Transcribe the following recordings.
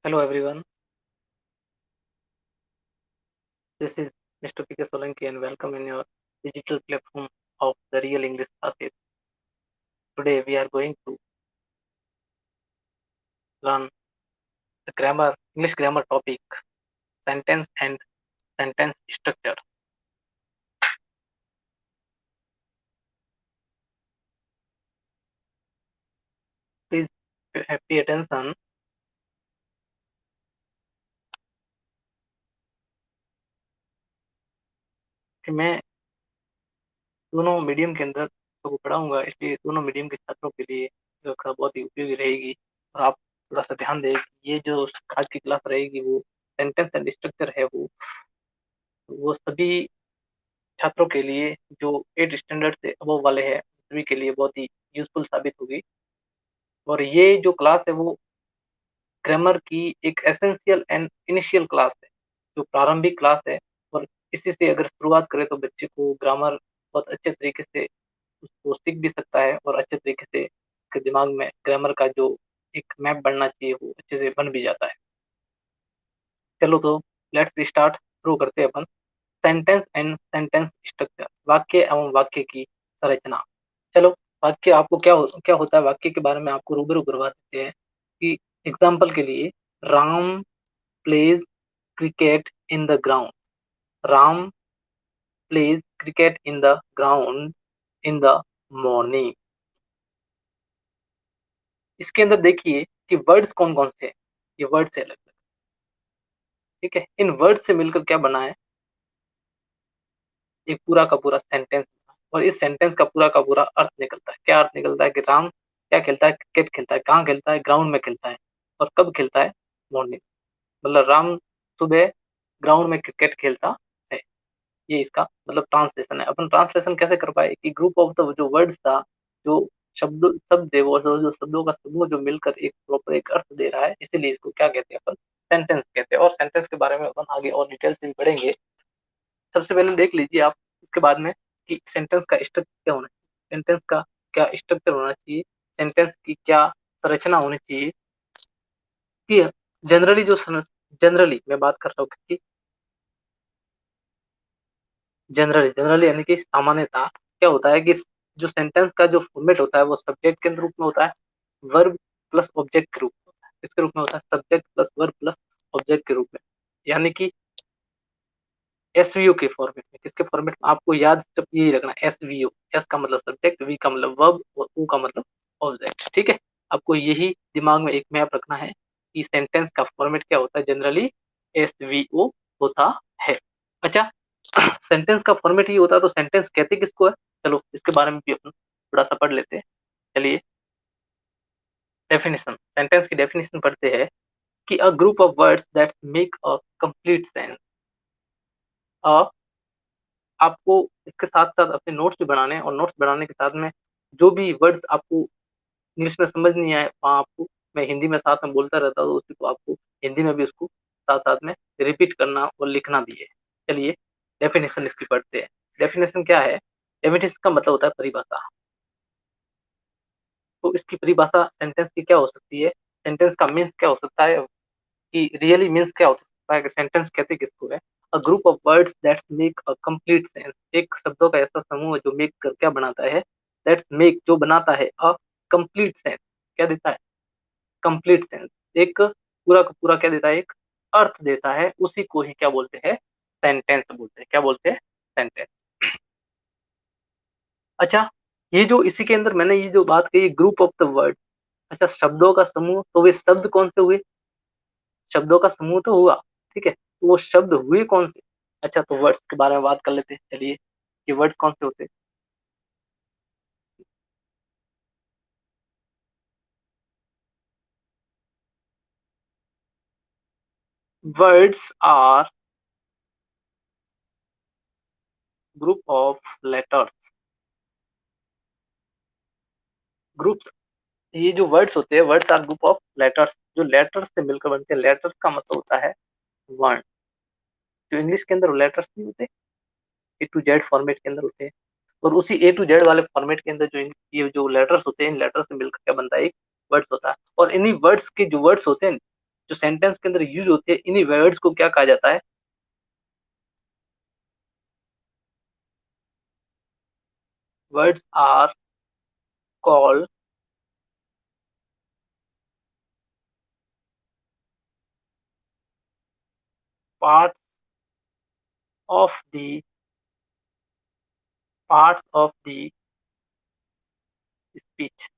Hello everyone, this is Mr. P.K. Solanki and welcome in your digital platform of the Real English Classes. Today we are going to learn the English grammar topic, sentence and sentence structure. Please pay attention. कि मैं दोनों medium के अंदर को पढ़ाऊंगा, इसलिए दोनों medium के छात्रों के लिए जो कक्षा बहुत ही उपयोगी रहेगी। और आप थोड़ा सा ध्यान दें कि ये जो आज की क्लास रहेगी वो सेंटेंस एंड स्ट्रक्चर है, वो सभी छात्रों के लिए जो 8 स्टैंडर्ड से अबव वाले हैं सभी के लिए बहुत ही यूजफुल साबित होगी। और ये जो क्लास है वो ग्रामर की एक एसेंशियल एंड इनिशियल क्लास है, जो प्रारंभिक क्लास है। और इसी से अगर शुरुआत करें तो बच्चे को ग्रामर बहुत अच्छे तरीके से उसको सीख भी सकता है और अच्छे तरीके से उसके दिमाग में ग्रामर का जो एक मैप बनना चाहिए वो अच्छे से बन भी जाता है। चलो तो लेट्स स्टार्ट, शुरू करते हैं अपन। सेंटेंस एंड सेंटेंस स्ट्रक्चर, वाक्य एवं वाक्य की संरचना। चलो, वाक्य आपको क्या होता है वाक्य के बारे में आपको रूबरू करवा देते हैं कि एग्जाम्पल के लिए, Ram pledge cricket in the ground. Ram pledge cricket in the ground in the morning. इसके अंदर देखिए कि वर्ड्स कौन कौन से हैं। ये वर्ड्स है अलग अलग, ठीक है। इन वर्ड्स से मिलकर क्या बना है, एक पूरा का पूरा सेंटेंस। और इस सेंटेंस का पूरा अर्थ निकलता है। क्या अर्थ निकलता है कि राम क्या खेलता है, क्रिकेट खेलता है। कहाँ खेलता है, ग्राउंड में खेलता है। और कब खेलता है, मॉर्निंग। मतलब राम सुबह ग्राउंड में क्रिकेट खेलता है। ये इसका मतलब ट्रांसलेशन है। अपन ट्रांसलेशन कैसे कर पाए कि ग्रुप ऑफ द जो वर्ड्स था, जो शब्द है, वो जो शब्दों का समूह जो मिलकर एक प्रॉपर एक अर्थ दे रहा है, इसीलिए इसको क्या कहते हैं अपन, सेंटेंस कहते हैं। और सेंटेंस के बारे में अपन आगे और डिटेल से भी पढ़ेंगे। सबसे पहले देख लीजिए आप इसके बाद में कि सेंटेंस का स्ट्रक्चर क्या होना चाहिए, सेंटेंस का क्या स्ट्रक्चर होना चाहिए, सेंटेंस की क्या संरचना होनी चाहिए। कि जनरली जनरली मैं बात कर रहा हूँ कि जनरली यानी कि सामान्यतः क्या होता है कि जो सेंटेंस का जो फॉर्मेट होता है वो सब्जेक्ट के रूप में होता है, वर्ब प्लस ऑब्जेक्ट के रूप में होता है। इसके रूप में होता है subject plus verb plus object के रूप में। यानी कि एसवीओ के फॉर्मेट में, किसके फॉर्मेट में, आपको याद जब यही रखना, एसवीओ। एस का मतलब सब्जेक्ट, वी का मतलब वर्ब और ओ का मतलब ऑब्जेक्ट, ठीक है। आपको यही दिमाग में एक मैप रखना है कि सेंटेंस का फॉर्मेट क्या होता है, जनरली एसवीओ होता है। अच्छा, सेंटेंस का फॉर्मेट ही होता है तो सेंटेंस कहते किसको है, चलो इसके बारे में भी अपन थोड़ा सा पढ़ लेते हैं। चलिए, डेफिनेशन, सेंटेंस की डेफिनेशन पढ़ते हैं कि a group of words that make a complete sense. आपको इसके साथ साथ अपने नोट्स भी बनाने हैं, और नोट्स बनाने के साथ में जो भी वर्ड्स आपको इंग्लिश में समझ नहीं आए, वहाँ आपको मैं हिंदी में साथ में बोलता रहता हूँ, उसी को आपको हिंदी में भी उसको साथ साथ में रिपीट करना और लिखना भी है। चलिए, डेफिनेशन इसकी पढ़ते हैं। डेफिनेशन क्या है, डेफिनेशन का मतलब होता है परिभाषा। तो इसकी परिभाषा सेंटेंस की क्या हो सकती है, सेंटेंस का मीन्स क्या हो सकता है, कि रियली मीन्स क्या हो सकता है, कि सेंटेंस कहते किसको है। A group of words that's make a complete sense, एक शब्दों का ऐसा समूह है जो मेक कर क्या बनाता है, दैट्स मेक जो बनाता है अ कंप्लीट सेंस, क्या देता है, कंप्लीट सेंस, एक पूरा का पूरा क्या देता है, एक अर्थ देता है, उसी को ही क्या बोलते हैं, सेंटेंस बोलते हैं, क्या बोलते हैं, सेंटेंस। अच्छा, ये जो इसी के अंदर मैंने ये जो बात कही ग्रुप ऑफ द वर्ड, अच्छा शब्दों का समूह, तो वे शब्द कौन से हुए, शब्दों का समूह तो हुआ, ठीक है, तो वो शब्द हुए कौन से। अच्छा, तो वर्ड्स के बारे में बात कर लेते हैं, चलिए, ये वर्ड्स कौन से होते हैं। Words are group of letters, group, ये जो वर्ड्स होते हैं, words are group of letters, जो लेटर्स से मिलकर बनते हैं, लेटर्स का मतलब होता है वर्ण, जो इंग्लिश के अंदर लेटर्स नहीं होते, ए टू जेड फॉर्मेट के अंदर होते हैं, और उसी ए टू जेड वाले फॉर्मेट के अंदर जो ये जो लेटर्स होते हैं, इन लेटर्स से मिलकर क्या बनता है, एक वर्ड्स होता है, और इन्हीं वर्ड्स के जो वर्ड्स होते हैं, जो सेंटेंस के अंदर यूज होते हैं, इन्हीं वर्ड्स को क्या कहा जाता है, words are called parts of the, parts of the speech,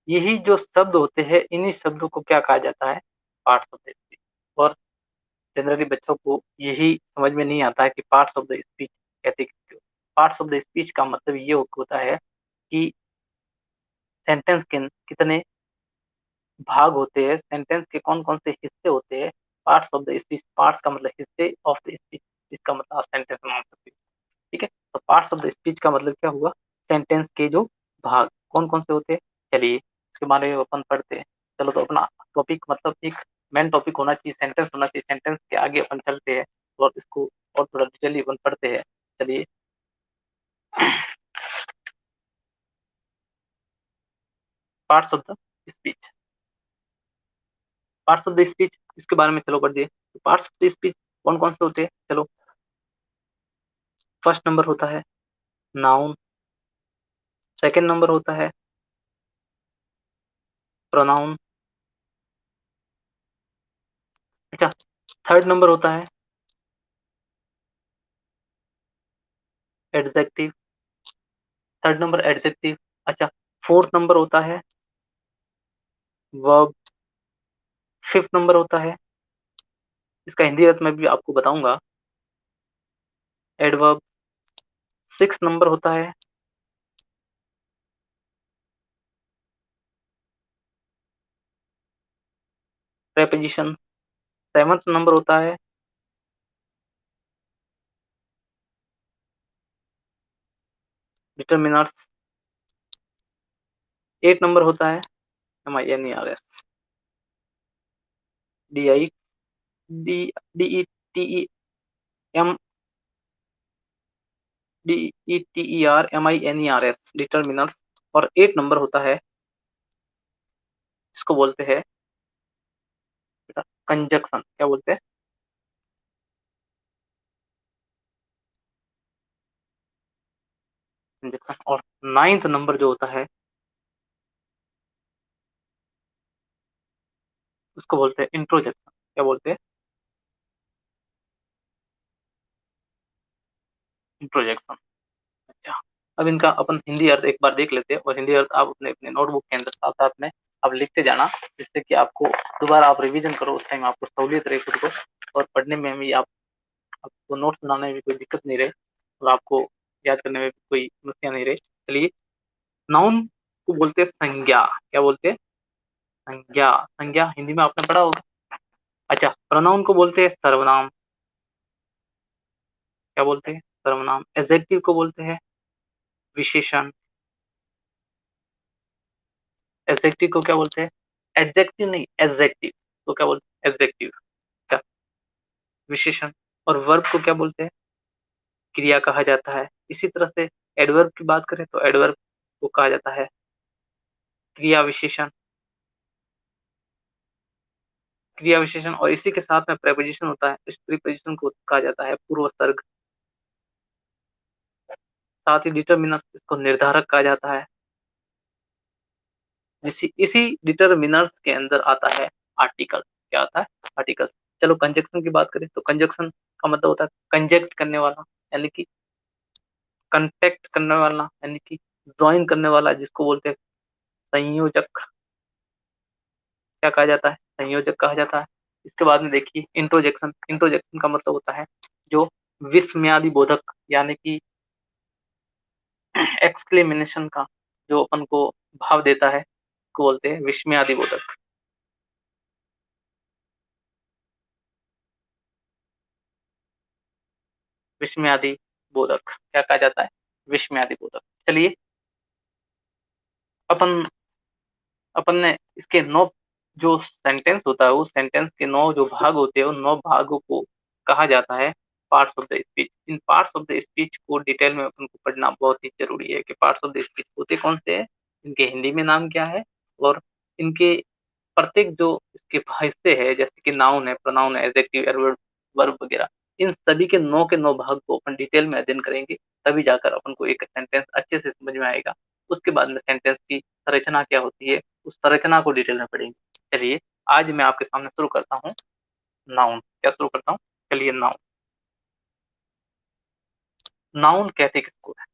यही जो शब्द होते हैं, इन्हीं शब्दों को क्या कहा जाता है, पार्ट्स ऑफ द स्पीच। और जनरली बच्चों को यही समझ में नहीं आता है कि पार्ट्स ऑफ द स्पीच कहते क्यों। पार्ट्स ऑफ द स्पीच का मतलब ये होता है कि सेंटेंस के कितने भाग होते हैं, सेंटेंस के कौन कौन से हिस्से होते हैं, parts of the speech, parts का मतलब हिस्से, ऑफ द स्पीच इसका मतलब आप सेंटेंस बना सकते हो, ठीक है। तो पार्ट्स ऑफ द स्पीच का मतलब क्या हुआ, सेंटेंस के जो भाग कौन कौन से होते हैं, चलिए इसके बारे में अपन पढ़ते हैं। चलो, तो अपना टॉपिक मतलब एक मेन टॉपिक होना चाहिए, सेंटेंस होना चाहिए, सेंटेंस के आगे अपन चलते हैं और इसको और थोड़ा डिटेली अपन पढ़ते हैं, चलिए। Parts of the speech, parts of the speech इसके बारे में चलो पढ़ दिए, तो पार्ट्स ऑफ द स्पीच कौन कौन से होते हैं, चलो। फर्स्ट नंबर होता है नाउन, सेकंड नंबर होता है प्रोनाउन, अच्छा, थर्ड नंबर होता है एडजेक्टिव, थर्ड नंबर एडजेक्टिव, अच्छा, फोर्थ नंबर होता है वर्ब, फिफ्थ नंबर होता है, इसका हिंदी अर्थ मैं भी आपको बताऊंगा, एडवर्ब, सिक्स नंबर होता है प्रेपोजिशन, सेवंथ नंबर होता है डिटर्मिनर्स, एट नंबर होता है MINERS, DI, DETEM, DETERMINERS determiners, और एट नंबर होता है, इसको बोलते हैं कंजक्शन, क्या बोलते हैं, कंजक्शन, और नाइन्थ नंबर जो होता है उसको बोलते हैं इंट्रोजेक्शन, क्या बोलते हैं, इंट्रोजेक्शन। अच्छा, अब इनका अपन हिंदी अर्थ एक बार देख लेते हैं, और हिंदी अर्थ आप अपने अपने नोटबुक के अंदर साथ साथ में आप लिखते जाना, जिससे कि आपको दोबारा आप रिवीजन करो, उस टाइम आपको सहूलियत रहे खुद को, और पढ़ने में भी आपको नोट्स बनाने में भी कोई दिक्कत नहीं रहे, और आपको याद करने में भी कोई समस्या नहीं रहे, चलिए। नाउन को बोलते हैं संज्ञा, क्या बोलते हैं, संज्ञा, संज्ञा हिंदी में आपने पढ़ा होगा। अच्छा, प्रोनाउन को बोलते हैं सर्वनाम, क्या बोलते हैं, सर्वनाम, एडजेक्टिव को बोलते हैं विशेषण, एडजेक्टिव को क्या बोलते हैं, एडजेक्टिव नहीं एडजेक्टिव, तो क्या बोलते हैं एडजेक्टिव, अच्छा, विशेषण, और वर्ब को क्या बोलते हैं, क्रिया कहा जाता है। इसी तरह से एडवर्ब की बात करें तो एडवर्ब को कहा जाता है क्रिया विशेषण, क्रिया विशेषण और इसी के साथ में प्रेपोजिशन होता है। इस प्रीपोजिशन को कहा जाता है पूर्वसर्ग। साथ ही डिटरमिनर, इसको निर्धारक कहा जाता है। इसी डिटरमिनर्स के अंदर आता है आर्टिकल। क्या आता है? आर्टिकल। चलो कंजक्शन की बात करें तो कंजक्शन का मतलब होता है कंजेक्ट करने वाला, यानी कि कंटेक्ट करने वाला, यानी कि ज्वाइन करने वाला, जिसको बोलते हैं संयोजक। क्या कहा जाता है? संयोजक कहा जाता है। इसके बाद में देखिए इंट्रोजेक्शन। इंट्रोजेक्शन का मतलब होता है जो विस्मयादि बोधक, यानी कि एक्सक्लेमेशन का जो अपन को भाव देता है, को बोलते हैं विस्मयादि बोधक। विस्मयादि बोधक क्या कहा जाता है? विस्मयादि बोधक। चलिए अपन अपन ने इसके 9 जो सेंटेंस होता है, उस सेंटेंस के 9 जो भाग होते हैं, उन 9 भागों को कहा जाता है parts of the speech. In parts of the speech को डिटेल में अपन को पढ़ना बहुत ही जरूरी है कि पार्ट्स ऑफ द स्पीच होते कौन से हैं, इनके हिंदी में नाम क्या है, और इनके प्रत्येक जो इसके हिस्से है, जैसे कि नाउन है, प्रोनाउन है, एडजेक्टिव, एडवर्ब, वर्ब वगैरह, इन सभी के 9 के 9 भाग को अपन डिटेल में अध्ययन करेंगे। तभी जाकर अपन को एक सेंटेंस अच्छे से समझ में आएगा। उसके बाद में सेंटेंस की संरचना क्या होती है, उस संरचना को डिटेल में पढ़ेंगे। चलिए आज मैं आपके सामने शुरू करता हूँ नाउन। क्या शुरू करता हूँ? चलिए नाउन। नाउन कहते किसको है?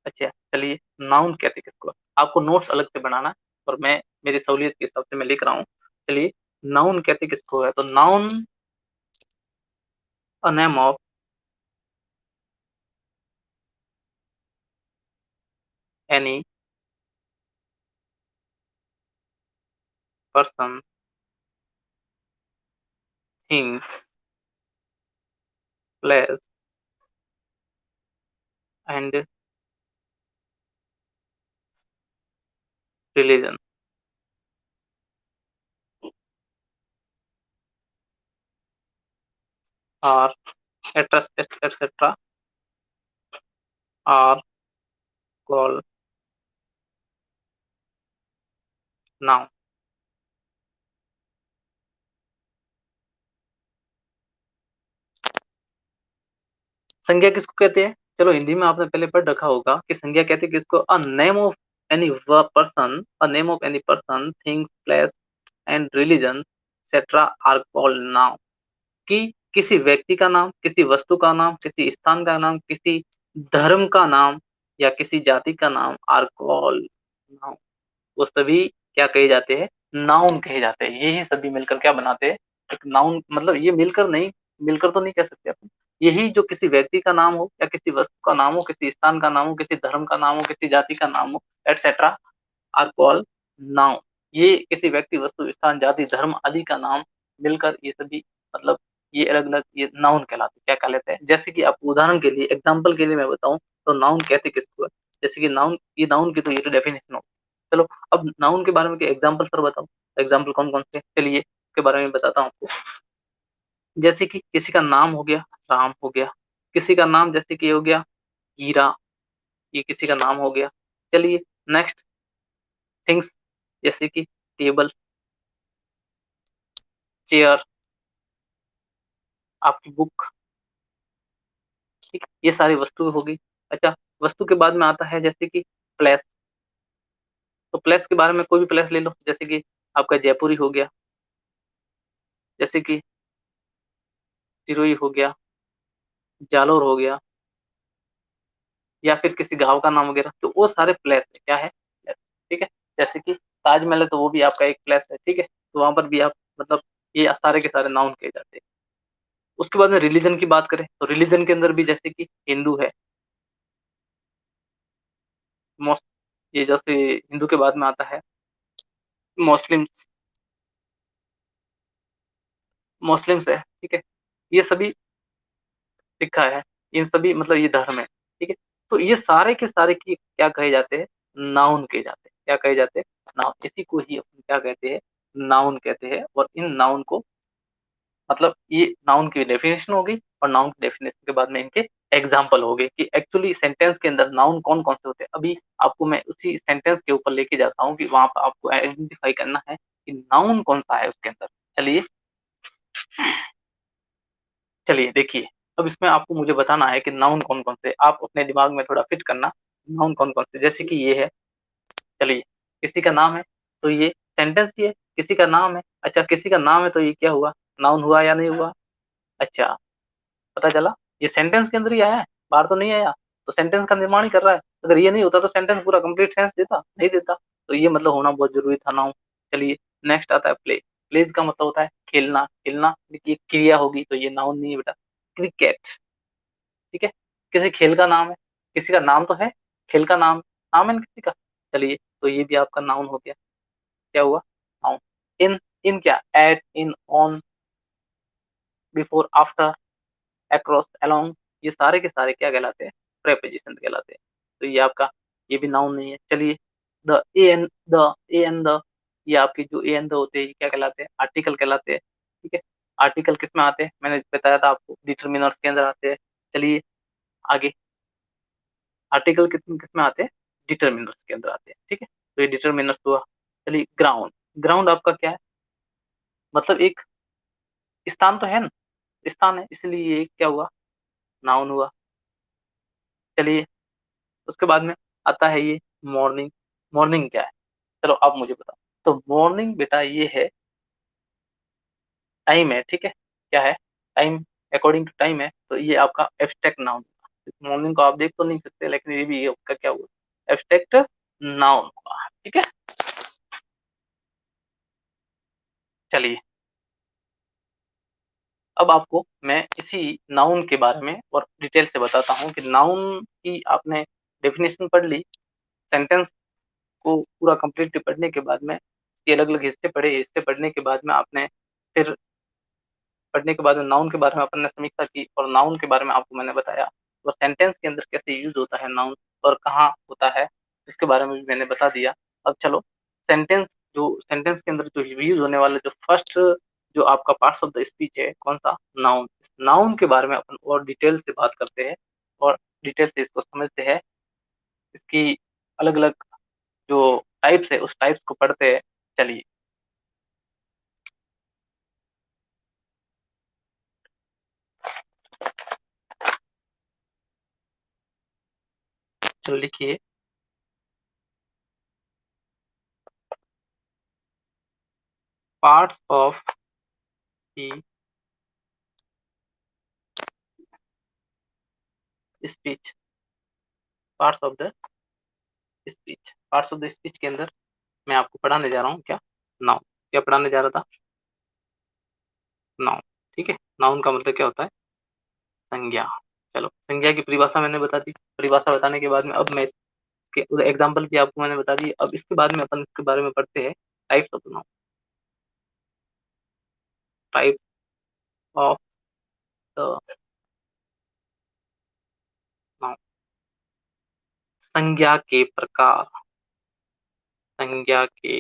अच्छा चलिए, नाउन कहते किसको है? आपको नोट्स अलग से बनाना है, और मैं मेरी सहूलियत के हिसाब से मैं लिख रहा हूँ। चलिए, नाउन कहते किसको है? तो noun a name of any person, things, place and religion are etcetera are called noun. संज्ञा किसको कहते हैं? चलो हिंदी में आपने पहले पढ़ रखा होगा कि संज्ञा कहते हैं किसको? A name of any person, a name of any person, things, place and religion etcetera are called noun. कि किसी व्यक्ति का नाम, किसी वस्तु का नाम, किसी स्थान का नाम, किसी धर्म का नाम या किसी जाति का नाम आर कॉल्ड नाउन। वो सभी क्या कहे जाते हैं? नाउन कहे जाते हैं। यही सभी मिलकर क्या बनाते हैं? एक नाउन। मतलब ये मिलकर नहीं, मिलकर तो नहीं कह सकते अपन। यही जो किसी व्यक्ति का नाम हो या किसी वस्तु का नाम हो, किसी स्थान का नाम हो, किसी धर्म का नाम हो, किसी जाति का नाम हो, एटसेट्रा आर कॉल्ड नाउन। ये किसी व्यक्ति, वस्तु, स्थान, जाति, धर्म आदि का नाम मिलकर ये सभी, मतलब ये अलग अलग ये नाउन कहलाते हैं। क्या कहलाते हैं? जैसे कि आपको उदाहरण के लिए, एग्जाम्पल के लिए मैं बताऊं तो नाउन कहते किसको है? जैसे कि नाउन, ये नाउन की तो ये तो डेफिनेशन हो। चलो अब नाउन के बारे में एग्जाम्पल सर बताओ। एग्जाम्पल कौन कौन से? चलिए के बारे में बताता हूँ आपको। जैसे कि किसी का नाम हो गया राम हो गया, किसी का नाम जैसे कि हो गया हीरा, ये किसी का नाम हो गया। चलिए नेक्स्ट, थिंग्स जैसे कि टेबल, चेयर, आपकी बुक। ठीक, ये सारी वस्तु होगी। अच्छा, वस्तु के बाद में आता है जैसे कि प्लेस। तो प्लेस के बारे में कोई भी प्लेस ले लो, जैसे कि आपका जयपुरी हो गया, जैसे कि सिरोही हो गया, जालोर हो गया, या फिर किसी गांव का नाम वगैरह। तो वो सारे प्लेस है। क्या है? प्लेस। ठीक है। जैसे कि ताजमहल है तो वो भी आपका एक प्लेस है। ठीक है, तो वहां पर भी आप, मतलब ये सारे के सारे नाउन कहे जाते हैं। उसके बाद में रिलीजन की बात करें तो रिलीजन के अंदर भी जैसे कि हिंदू है, मोस्ट, ये जैसे हिंदू के बाद में आता है मुस्लिम्स, मुस्लिम्स है। ठीक है, ये सभी लिखा है। इन सभी, मतलब ये धर्म है। ठीक है, तो ये सारे के सारे की क्या कहे जाते हैं? नाउन कहे जाते हैं। क्या कहे जाते हैं? नाउन। इसी को ही अपन क्या कहते हैं? नाउन कहते हैं। और इन नाउन को, मतलब ये नाउन की डेफिनेशन होगी, और नाउन की डेफिनेशन के बाद में इनके एग्जाम्पल हो गए कि एक्चुअली सेंटेंस के अंदर नाउन कौन कौन से होते हैं। अभी आपको मैं उसी सेंटेंस के ऊपर लेके जाता हूँ कि वहां पर आपको आइडेंटिफाई करना है कि नाउन कौन सा है उसके अंदर। चलिए चलिए देखिए, अब इसमें आपको मुझे बताना है कि नाउन कौन कौन से, आप अपने दिमाग में थोड़ा फिट करना नाउन कौन कौन से। जैसे कि ये है, चलिए किसी का नाम है तो ये सेंटेंस ही है। किसी का नाम है, अच्छा किसी का नाम है तो ये क्या हुआ, नाउन हुआ या नहीं हुआ। अच्छा, पता चला ये सेंटेंस के अंदर ही आया है, बाहर तो नहीं आया। तो सेंटेंस का निर्माण ही कर रहा है। अगर ये नहीं होता तो सेंटेंस पूरा कंप्लीट सेंस देता नहीं देता। तो ये मतलब होना बहुत जरूरी था नाउन। चलिए नेक्स्ट आता है प्ले। प्लेज का मतलब होता है खेलना। खेलना देखिए क्रिया होगी तो ये नाउन नहीं है बेटा। क्रिकेट, ठीक है, किसी खेल का नाम है, किसी का नाम तो है, खेल का नाम, नाम है ना किसी का। चलिए तो ये भी आपका नाउन हो गया। क्या हुआ, नाउन। इन, इन क्या, at, in, on, before, after, across, along, ये सारे के सारे क्या कहलाते हैं, प्रेपोजिशन कहलाते हैं। तो ये आपका, ये भी नाउन नहीं है। चलिए the, a an the, a an the, ये आपके जो ए एन द होते हैं ये क्या कहलाते हैं, आर्टिकल कहलाते हैं। ठीक है, आर्टिकल किस में आते हैं, मैंने बताया था आपको, डिटर्मिनर्स के अंदर आते हैं। चलिए आगे, आर्टिकल किस किस में आते हैं, डिटर्मिनर्स के अंदर आते हैं। ठीक है, तो ये डिटर्मिनर्स हुआ। चलिए ग्राउंड, ग्राउंड आपका क्या है, मतलब एक स्थान तो है ना, स्थान है, इसलिए ये क्या हुआ, नाउन हुआ। चलिए उसके बाद में आता है ये मॉर्निंग। मॉर्निंग क्या है, चलो आप मुझे बताओ। तो मॉर्निंग बेटा ये है, टाइम है। ठीक है, क्या है, टाइम, अकॉर्डिंग टू टाइम है। तो ये आपका एब्स्ट्रैक्ट नाउन। मॉर्निंग को आप देख तो नहीं सकते, लेकिन ये भी आपका क्या हुआ, एब्स्ट्रैक्ट नाउन हुआ। ठीक है, चलिए अब आपको मैं इसी नाउन के बारे में और डिटेल से बताता हूँ कि नाउन की आपने डेफिनेशन पढ़ ली, सेंटेंस को पूरा कंप्लीट पढ़ने के बाद में ये अलग अलग हिस्से पढ़े, हिस्से पढ़ने के बाद में आपने फिर पढ़ने के बाद में नाउन के बारे में अपन ने समीक्षा की, और नाउन के बारे में आपको मैंने बताया, और सेंटेंस के अंदर कैसे यूज होता है नाउन और कहाँ होता है इसके बारे में भी मैंने बता दिया। अब चलो सेंटेंस, जो सेंटेंस के अंदर जो यूज होने वाला जो फर्स्ट जो आपका पार्ट्स ऑफ द स्पीच है कौन सा, नाउन। नाउन के बारे में अपन और डिटेल से बात करते हैं और डिटेल से इसको समझते हैं, इसकी अलग अलग जो टाइप्स है उस टाइप्स को पढ़ते हैं। चलिए तो लिखिए, parts of the speech, parts of the speech, parts of the speech के अंदर मैं आपको पढ़ाने जा रहा हूँ क्या, नाउन। क्या पढ़ाने जा रहा था, नाउन। ठीक है, नाउन का मतलब क्या होता है, संज्ञा। चलो संज्ञा की परिभाषा मैंने बता दी, परिभाषा बताने के बाद में अब मैं इसके एग्जाम्पल भी आपको मैंने बता दी। अब इसके बाद में अपन इसके बारे में पढ़ते हैं, types of noun. Type of the noun, संज्ञा के प्रकार, संज्ञा के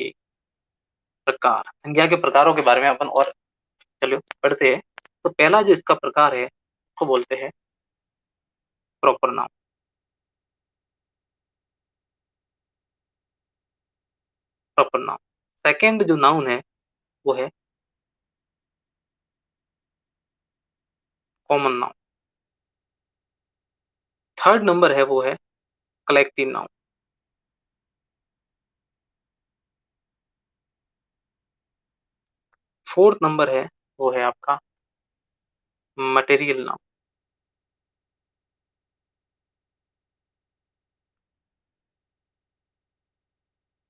प्रकार, संज्ञा के प्रकारों के बारे में अपन और चलो पढ़ते हैं। तो पहला जो इसका प्रकार है उसको बोलते हैं proper noun, proper noun. Second जो नाउन है वो है कॉमन नाउन। थर्ड नंबर है वो है कलेक्टिव नाउन। फोर्थ नंबर है वो है आपका मटेरियल नाउन।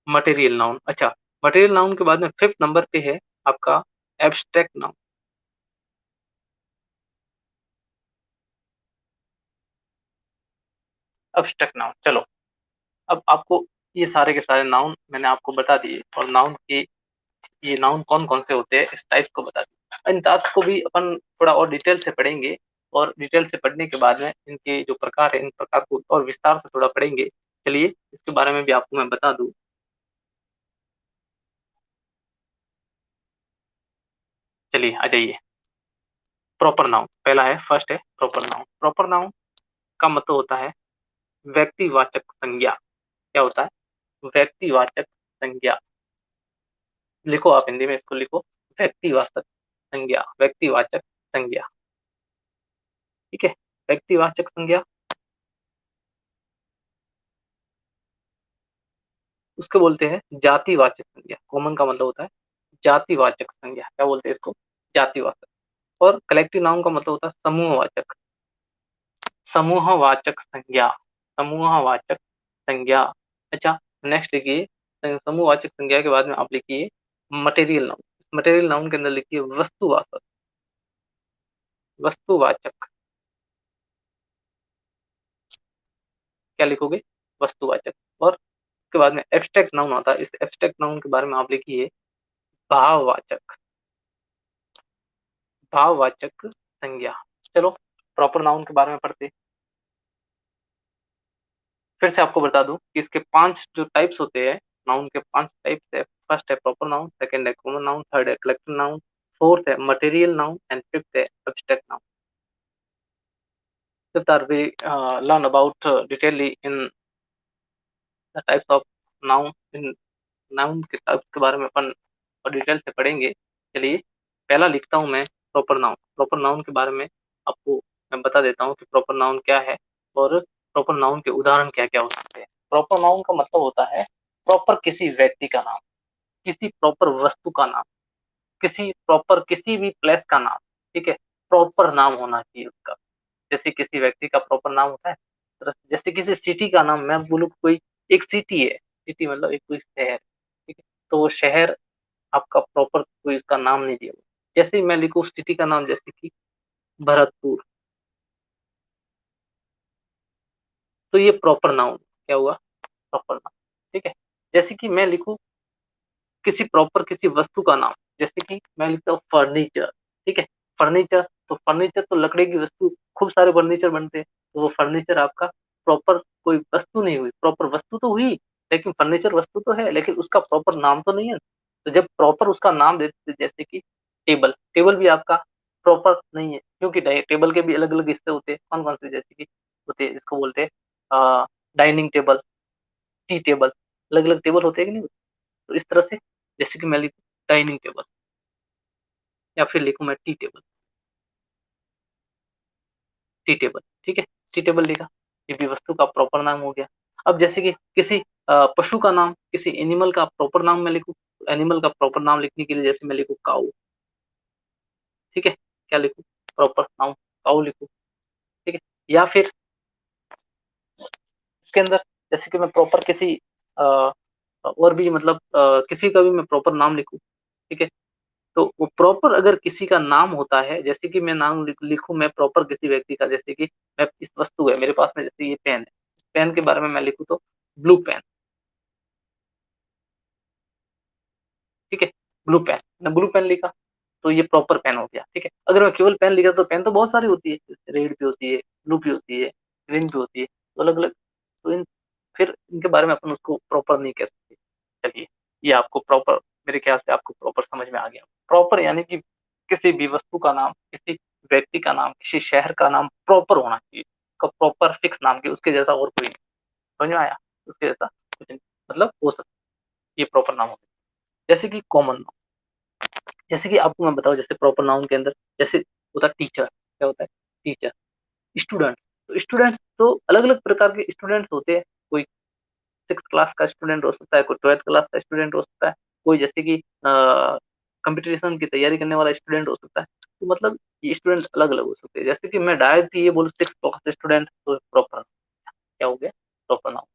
मटेरियल नाउन, अच्छा, मटेरियल नाउन के बाद में फिफ्थ नंबर पे है आपका एब्स्ट्रैक्ट नाउन। एब्स्ट्रैक्ट नाउन, चलो अब आपको ये सारे के सारे नाउन मैंने आपको बता दिए, और नाउन के ये नाउन कौन कौन से होते हैं इस टाइप को बता दिया। इन टाइप्स को भी अपन थोड़ा और डिटेल से पढ़ेंगे, और डिटेल से पढ़ने के बाद में इनके जो प्रकार है इन प्रकार को और विस्तार से थोड़ा पढ़ेंगे। चलिए इसके बारे में भी आपको मैं बता दूं। चलिए आ जाइए, प्रॉपर नाउन पहला है, फर्स्ट है प्रॉपर नाउन। प्रॉपर नाउन का मतलब होता है व्यक्तिवाचक संज्ञा। क्या होता है? व्यक्तिवाचक संज्ञा। लिखो, आप हिंदी में इसको लिखो, व्यक्तिवाचक संज्ञा, व्यक्तिवाचक संज्ञा। ठीक है, व्यक्तिवाचक संज्ञा। उसको बोलते हैं जातिवाचक संज्ञा। कॉमन का मतलब होता है जातिवाचक संज्ञा। क्या बोलते हैं इसको? जातिवाचक। और कलेक्टिव नाउन का मतलब होता है समूहवाचक, समूहवाचक संज्ञा, समूहवाचक संज्ञा। अच्छा, नेक्स्ट लिखिए, समूहवाचक संज्ञा के बाद में आप लिखिए मटेरियल नाउन। मटेरियल नाउन के अंदर लिखिए वस्तुवाचक, वस्तुवाचक। क्या लिखोगे? वस्तुवाचक। और उसके बाद में एब्स्ट्रैक्ट नाउन आता है। इस एब्स्ट्रैक्ट नाउन के बारे में आप लिखिए भाववाचक, भाववाचक संज्ञा। चलो प्रॉपर नाउन के बारे में पढ़ते। फिर से आपको बता दूं कि इसके 5 जो टाइप्स होते हैं, नाउन के 5 टाइप्स है। फर्स्ट है प्रॉपर नाउन, सेकंड है कॉमन नाउन, थर्ड है कलेक्टिव नाउन, फोर्थ है मटेरियल नाउन एंड फिफ्थ है abstract noun. Fifth are we learn about detailedly in the types of noun, in noun के types के बारे में अपन और डिटेल से पढ़ेंगे। चलिए, पहला लिखता हूं मैं प्रॉपर नाउन। प्रॉपर नाउन के बारे में आपको मैं बता देता हूं कि प्रॉपर नाउन क्या है और प्रॉपर नाउन के उदाहरण क्या क्या हो सकते हैं। प्रॉपर नाउन का मतलब होता है प्रॉपर किसी व्यक्ति का नाम, किसी प्रॉपर वस्तु का नाम, किसी प्रॉपर किसी भी प्लेस का नाम। ठीक है, प्रॉपर नाम होना चाहिए उसका। जैसे किसी व्यक्ति का प्रॉपर नाम होता है, तो जैसे किसी सिटी का नाम मैं बोलूँ, कोई एक सिटी है, सिटी मतलब एक कोई शहर। ठीक है, तो वो शहर आपका प्रॉपर कोई उसका नाम नहीं दिया हुआ। जैसे ही मैं लिखूं सिटी का नाम, जैसे कि भरतपुर, तो ये प्रॉपर नाउन क्या हुआ? Proper noun. ठीक है, जैसे कि मैं लिखूं किसी प्रॉपर किसी वस्तु का नाम, जैसे कि मैं लिखता हूँ फर्नीचर। ठीक है, फर्नीचर, तो फर्नीचर तो लकड़ी की वस्तु, खूब सारे फर्नीचर बनते हैं, तो वो फर्नीचर आपका प्रॉपर कोई वस्तु नहीं हुई। प्रॉपर वस्तु तो हुई, लेकिन फर्नीचर वस्तु तो है, लेकिन उसका प्रॉपर नाम तो नहीं है। तो जब प्रॉपर उसका नाम देते, जैसे कि टेबल, टेबल भी आपका प्रॉपर नहीं है, क्योंकि टेबल के भी अलग अलग हिस्से होते हैं। कौन कौन से? जैसे कि होते हैं, इसको बोलते हैं डाइनिंग टेबल, टी टेबल, अलग अलग टेबल होते हैं कि नहीं? तो इस तरह से, जैसे कि मैं लिखूं डाइनिंग टेबल या फिर लिखूं मैं टी टेबल, टी टेबल। ठीक है, टी टेबल लिखा, ये भी वस्तु का प्रॉपर नाम हो गया। अब जैसे कि किसी पशु का नाम, किसी एनिमल का प्रॉपर नाम मैं लिखूं, एनिमल का प्रॉपर नाम लिखने के लिए जैसे मैं लिखूं काऊ। ठीक है, क्या लिखूं? प्रॉपर नाउन काऊ लिखूं। ठीक है, या फिर इसके अंदर जैसे कि मैं प्रॉपर किसी और भी मतलब किसी का भी मैं प्रॉपर नाम लिखूं। ठीक है, तो वो प्रॉपर अगर किसी का नाम होता है, जैसे कि मैं नाम लिखूं मैं प्रॉपर किसी व्यक्ति का, जैसे कि मैं इस वस्तु है मेरे पास में, जैसे ये पेन है, पेन के बारे में मैं लिखूं तो ब्लू पेन। ठीक है, ब्लू पेन, मैं ब्लू पेन लिखा, तो ये प्रॉपर पेन हो गया। ठीक है, अगर मैं केवल पेन लिखा तो पेन तो बहुत सारी होती है, रेड भी होती है, ब्लू भी होती है, ग्रीन भी होती है, तो अलग अलग, तो फिर इनके बारे में अपन उसको प्रॉपर नहीं कह सकते। चलिए, ये आपको प्रॉपर, मेरे ख्याल से आपको प्रॉपर समझ में आ गया। प्रॉपर यानी कि किसी भी वस्तु का नाम, किसी व्यक्ति का नाम, किसी शहर का नाम प्रॉपर होना चाहिए, उसका प्रॉपर फिक्स नाम के, उसके जैसा और कोई नहीं। समझ में आया? उसके जैसा कुछ नहीं, मतलब हो सकता, ये प्रॉपर नाम होता है। जैसे कि कॉमन नाउन, जैसे कि आपको मैं बताऊं, जैसे प्रॉपर नाउन के अंदर जैसे होता है टीचर। क्या होता है? टीचर। स्टूडेंट, तो स्टूडेंट तो अलग अलग प्रकार के स्टूडेंट्स होते हैं। कोई 6th क्लास का स्टूडेंट हो सकता है, कोई 12th क्लास का स्टूडेंट हो सकता है, कोई जैसे कि कंपटीशन की तैयारी करने वाला स्टूडेंट हो सकता है। तो मतलब ये स्टूडेंट अलग अलग हो सकते हैं। जैसे कि मैं डायरेक्ट ये बोलूँ 6th क्लास स्टूडेंट, तो प्रॉपर क्या हो गया? Proper noun.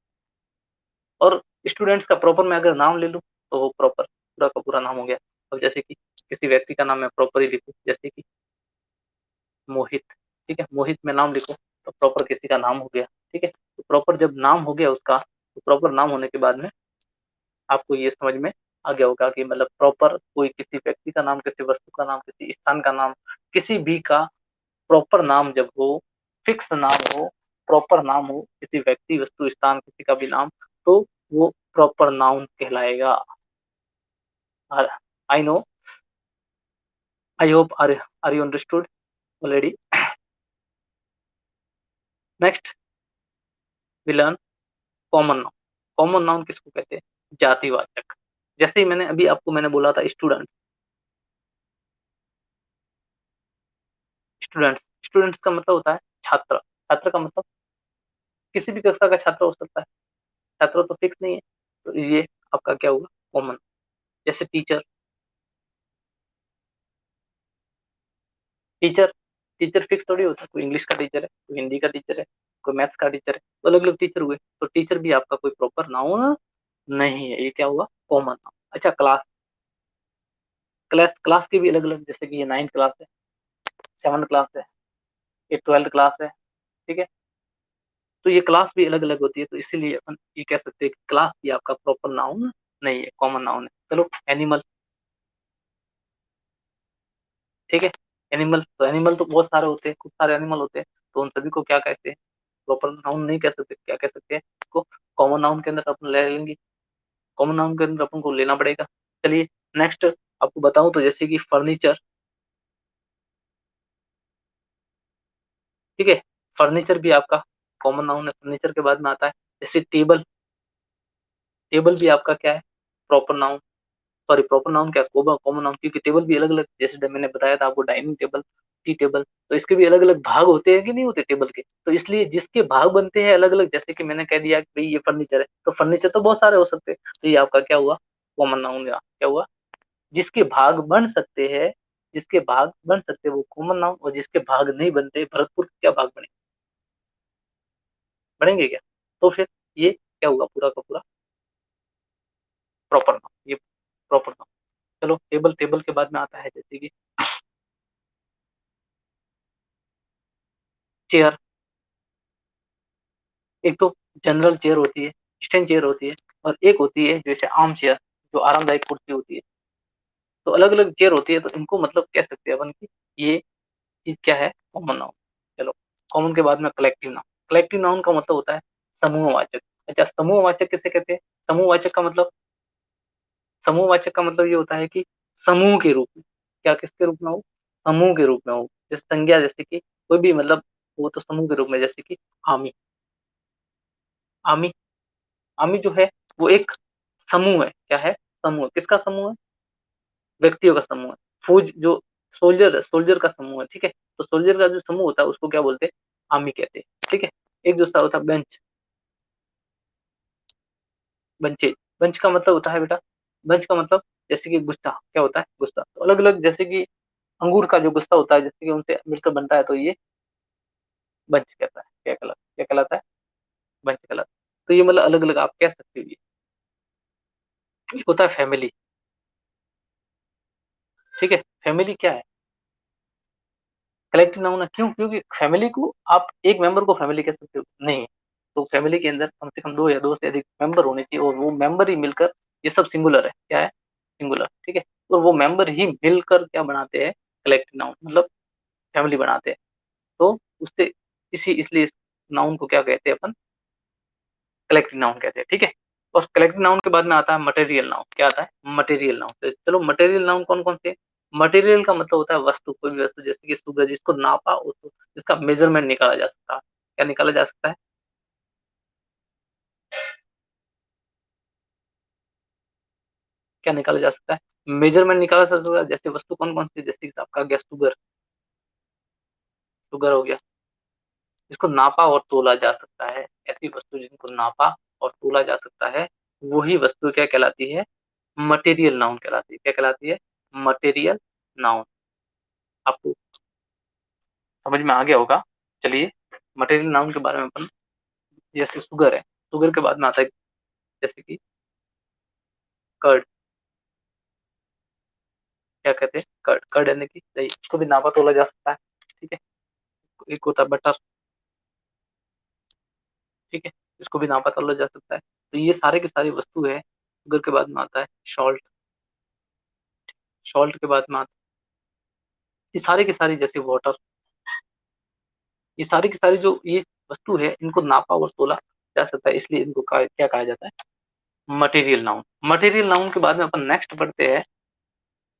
और स्टूडेंट्स का प्रॉपर मैं अगर नाम ले लूँ, तो वो प्रॉपर पूरा का पूरा नाम हो गया। अब जैसे कि किसी व्यक्ति का नाम मैं प्रॉपर ही लिखूँ, जैसे कि मोहित। ठीक है, मोहित में नाम लिखो, तो प्रॉपर किसी का नाम हो गया। ठीक है, तो प्रॉपर जब नाम हो गया उसका, तो प्रॉपर नाम होने के बाद में आपको ये समझ में आ गया होगा कि मतलब प्रॉपर कोई किसी व्यक्ति का नाम, किसी वस्तु का नाम, किसी स्थान का नाम, किसी भी का प्रॉपर नाम जब हो, फिक्स नाम हो, प्रॉपर नाम हो, किसी व्यक्ति वस्तु स्थान किसी का भी नाम, तो वो प्रॉपर नाउन कहलाएगा। I know, I hope, are you understood already? Next we learn common noun. Common noun किसको कहते हैं? जातिवाचक। जैसे ही मैंने अभी आपको मैंने बोला था स्टूडेंट, स्टूडेंट्स, स्टूडेंट्स का मतलब होता है छात्र। छात्र का मतलब किसी भी कक्षा का छात्र हो सकता है, छात्र तो फिक्स नहीं है। तो ये आपका क्या होगा? कॉमन। जैसे टीचर, टीचर, टीचर फिक्स थोड़ी होता है, कोई इंग्लिश का टीचर है, कोई हिंदी का टीचर है, कोई मैथ्स का टीचर है, तो अलग अलग टीचर हुए, तो टीचर भी आपका कोई प्रॉपर नाउन नहीं है, ये क्या हुआ? Common noun. अच्छा क्लास, क्लास, क्लास की भी अलग अलग, जैसे कि ये 9th क्लास है, 7th क्लास है, ये 12th क्लास है, ठीक है। तो ये क्लास भी अलग अलग होती है, तो इसीलिए अपन ये कह सकते हैं कि क्लास भी आपका प्रॉपर नाउन नहीं है, कॉमन नाउन है। चलो एनिमल, ठीक है। एनिमल, तो एनिमल तो बहुत सारे होते हैं, खूब सारे एनिमल होते हैं, तो उन सभी को क्या कहते हैं? प्रॉपर नाउन नहीं कह सकते, क्या कह सकते हैं इसको? कॉमन नाउन के अंदर अपन ले लेंगे, कॉमन नाउन के अंदर अपन को लेना पड़ेगा। चलिए नेक्स्ट आपको बताऊं तो जैसे कि फर्नीचर, ठीक है। फर्नीचर भी आपका कॉमन नाउन है। फर्नीचर के बाद में आता है जैसे टेबल, टेबल भी आपका क्या है? Proper noun, sorry proper noun क्या, कॉमन नाउन, क्योंकि टेबल भी अलग अलग, जैसे मैंने बताया था आपको डाइनिंग टेबल, टी टेबल, तो इसके भी अलग अलग भाग होते हैं कि नहीं होते टेबल के, तो इसलिए जिसके भाग बनते हैं अलग अलग, जैसे कि मैंने कह दिया कि भाई ये फर्नीचर है, तो फर्नीचर तो बहुत सारे हो सकते हैं, तो ये आपका क्या हुआ? Common noun. क्या हुआ? जिसके भाग बन सकते हैं, जिसके भाग बन सकते हैं वो कॉमन नाउन, और जिसके भाग नहीं बनते, भरतपुर के क्या भाग बने, बनेंगे क्या? तो फिर ये क्या हुआ? पूरा का पूरा प्रॉपर नाउन, ये प्रॉपर नाउन। चलो टेबल, टेबल के बाद में आता है जैसे कि चेयर। एक तो जनरल चेयर होती है, स्टैंड चेयर होती है, और एक होती है जैसे आर्म चेयर, जो आरामदायक कुर्सी होती है। तो अलग अलग चेयर होती है, तो इनको मतलब कह सकते हैं अपन की ये चीज क्या है? Common noun. चलो कॉमन के बाद में कलेक्टिव नाउन। कलेक्टिव नाउन का मतलब होता है समूहवाचक। अच्छा समूहवाचक किसे कहते हैं? समूहवाचक का मतलब, समूहवाचक का मतलब ये होता है कि समूह के रूप में, क्या किसके रूप में हो? समूह के रूप में हो। जैसे संज्ञा, जैसे कि कोई भी मतलब, वो तो समूह के रूप में, जैसे कि आमी, आमी, आर्मी जो है वो एक समूह है। क्या है? समूह। किसका समूह है? व्यक्तियों का समूह है। फौज जो सोल्जर है, सोल्जर का समूह है, ठीक है। तो सोल्जर का जो समूह होता है उसको क्या बोलते हैं? आर्मी कहते हैं, ठीक है। एक दूसरा होता है बेंच, बंचेज। बंच का मतलब होता है बेटा, बंच का मतलब जैसे कि गुस्सा, क्या होता है? गुस्सा। तो अलग अलग, जैसे कि अंगूर का जो गुस्सा होता है, जैसे कि उनसे मिलकर बनता है, तो ये बंच कहता है, क्या कहलाता है? बंच कहलाता है। तो ये मतलब अलग अलग आप कह सकते हो। ये एक होता है फैमिली, ठीक है। फैमिली क्या है? कलेक्टिव नाउन है। क्यों? क्योंकि फैमिली को आप एक मेंबर को फैमिली कह सकते हो नहीं, तो फैमिली के अंदर कम से कम दो या दो से अधिक मेंबर होने चाहिए, और वो मेंबर ही मिलकर, ये सब सिंगुलर है, क्या है? सिंगुलर, ठीक है। और वो मेंबर ही मिलकर क्या बनाते हैं? कलेक्टिव नाउन, मतलब फैमिली बनाते हैं। तो उससे इसी इसलिए इस नाउन को क्या कहते हैं अपन? कलेक्टिव नाउन कहते हैं, ठीक है। और कलेक्टिव नाउन के बाद में आता है मटेरियल नाउन। क्या आता है? Material noun. तो चलो मटेरियल नाउन कौन कौन से? मटेरियल का मतलब होता है वस्तु, कोई भी वस्तु, जैसे कि शुगर, जिसको नापा, उसको जिसका मेजरमेंट निकाला जा सकता है। क्या निकाला जा सकता है? क्या निकाला जा सकता है? मेजरमेंट निकाला जा सकता है। जैसे वस्तु कौन कौन सी? जैसे कि आपका गया शुगर, शुगर हो गया, जिसको नापा और तोला जा सकता है। ऐसी वस्तु जिनको नापा और तोला जा सकता है, वही वस्तु क्या कहलाती है? मटेरियल नाउन कहलाती है। क्या कहलाती है? Material noun. आपको समझ में आ गया होगा। चलिए मटेरियल नाउन के बारे में अपन, जैसे शुगर है, शुगर के बाद में आता है जैसे कि कर्ड। क्या कहते हैं? कर्ड, कर्ड यानी कि दही, इसको भी नापा तोला जा सकता है, ठीक है। एक होता है बटर, ठीक है, इसको भी नापा तोला जा सकता है। तो ये सारे की सारी वस्तु है। शुगर के बाद में आता है सॉल्ट, सॉल्ट के बाद में आता है ये सारे की सारी, जैसे वाटर, ये सारी की सारी जो ये वस्तु है, इनको नापा और तोला जा सकता है, इसलिए इनको क्या कहा जाता है? Material noun. मटेरियल नाउन के बाद में अपन नेक्स्ट पढ़ते हैं।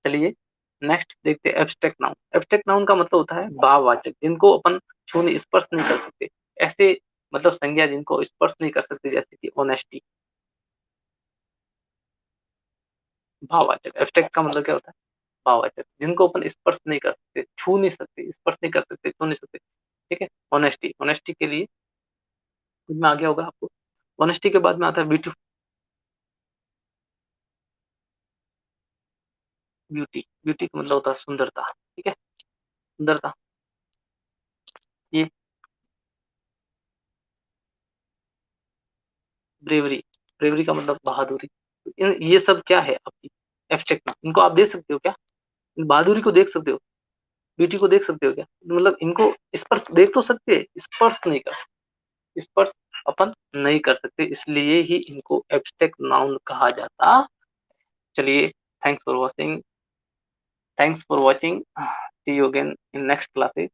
चलिए नेक्स्ट देखते हैं एब्स्ट्रैक्ट नाउन। एब्स्ट्रैक्ट नाउन का मतलब होता है भाववाचक, जिनको अपन छूने स्पर्श नहीं कर सकते। ऐसे मतलब संज्ञा जिनको स्पर्श नहीं कर सकते, जैसे कि ऑनेस्टी। भाववाचक, एब्स्ट्रैक्ट का मतलब क्या होता है? भाववाचक, जिनको अपन स्पर्श नहीं कर सकते, छू नहीं सकते, स्पर्श नहीं कर सकते, छू नहीं सकते, ठीक है? ऑनेस्टी, ऑनेस्टी के लिए कुछ में आ गया होगा आपको। ऑनेस्टी के बाद में आता है ब्यूटी, ब्यूटी, ब्यूटी का मतलब होता है सुंदरता, ठीक है? सुंदरता, ये ब्रेवरी, ब्रेवरी का मतलब बहादुरी। ये सब क्या है आपकी एब्स्ट्रैक्ट में, इनको आप देख सकते हो क्या? बहादुरी को देख सकते हो, ब्यूटी को देख सकते हो क्या? मतलब इनको स्पर्श देख तो सकते हैं, स्पर्श नहीं कर सकते, स्पर्श अपन नहीं कर सकते, इसलिए ही इनको एब्स्ट्रैक्ट नाउन कहा जाता। चलिए, thanks for watching, thanks for watching, see you again in next classes.